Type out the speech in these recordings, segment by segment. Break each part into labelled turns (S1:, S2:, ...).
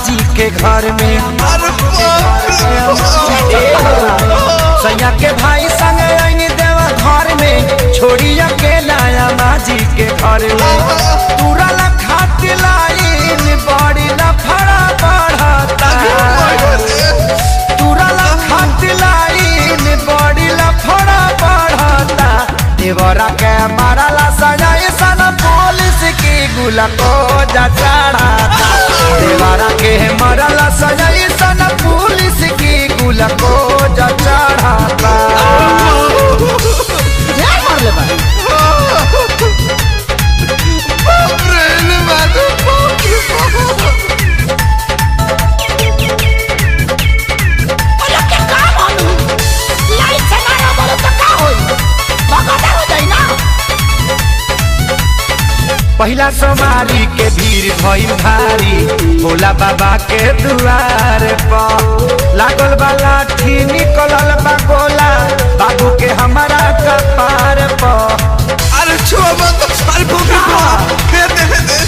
S1: जी के घर में। सैया के भाई संग आईनी देवा घर में, छोड़ी अकेला अम्मा जी के घर में। तुरल खाती लाइन बड़ी लफड़ा बढ़ता, तुरल खाती लाइन बड़ी लफड़ा बढ़ता। देवरा के मारला सजाई सन पुलिस की गुला को जा चढ़ाता। देवरा के मारला सजाई सन पुलिस की गुला को जा चढ़ाता। पहिला सोमारी के भीड़ भइल भारी, भोला बाबा के दुआर पर। लागल बा लाठी निकलल बा गोला, बाबू के हमारा कपार पर।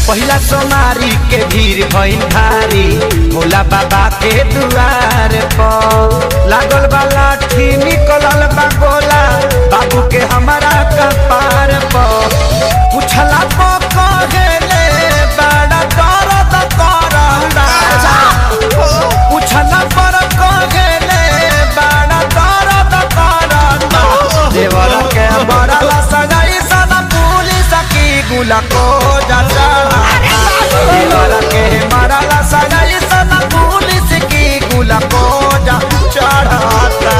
S1: पहिला सोमारी के भीड़ भइल भारी, भोला बाबा के दुआर पर। लागल बा लाठी निकलल बा गोला, बाबू के हमारा कपार पर। पूछला कहेले बड़ा दर्द करता, पूछला पर कहेले बड़ा दर्द करता। देवर के बड़ला सगाई सन पुलिस की गुला को जा चढ़ाता। देवर के बड़ला सगाई सन पुलिस की गुला को जा चढ़ाता।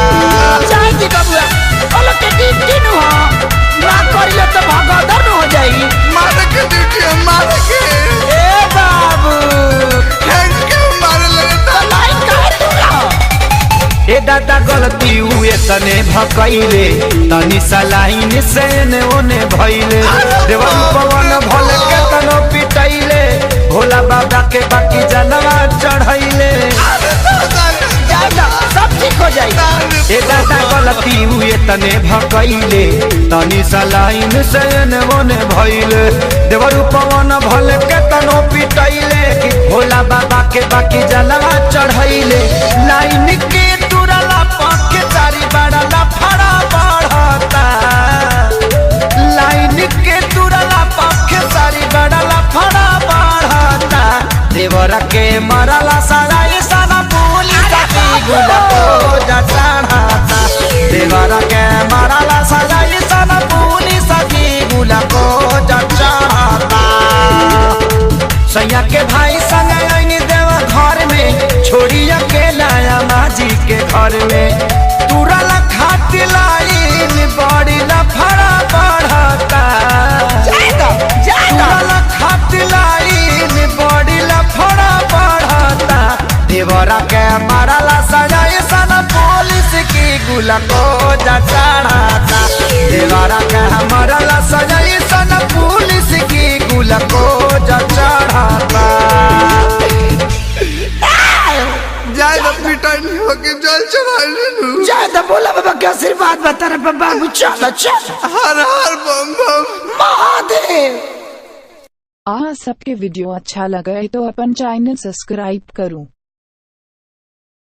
S1: दादा गलती हुए तने भकैले, तनी सलाइन से ने ओने भइले। देवन पवन भल के तनो पिटैले, भोला बाबा के बाकी जनवा चढ़ैले। सब ठीक हो जाई। दादा गलती हुए तने भकैले, तनी सलाइन से ने ओने भइले। देवन पवन भल के तनो पिटैले, भोला बाबा के बाकी जनवा चढ़ैले। लाइन के पक्के चारी बड़ा लफड़ा बढ़ता, लाइन के तुरला पक्के चारी बड़ा लफड़ा बढ़ता। देवर के मरला सगाई सन पुलिस की गुला को जा चढ़ाता। देवर के मरला सगाई सन पुलिस की गुला को जा चढ़ाता। सैया के भाई संग आईनी देवा घर में, छोड़ी अकेला अम्मा जी के घर में। तुरल खाती लाइन बड़ी लफड़ा बढ़ता, तुरल खाती लाइन बड़ी लफड़ा बढ़ता। देवरा के मारला सजाई सन पुलिस की गुला को जा चढ़ाता। देवरा के मारला सजाई सन पुलिस की गुला को जा चढ़ाता।
S2: जल चढ़ा
S3: ज्यादा बोला बाबा के आशीर्वाद बता रहा बाबू। चलो चल।
S2: हर हर बम बम
S3: महादेव।
S4: सबके वीडियो अच्छा लगा है तो अपन चैनल सब्सक्राइब करूं।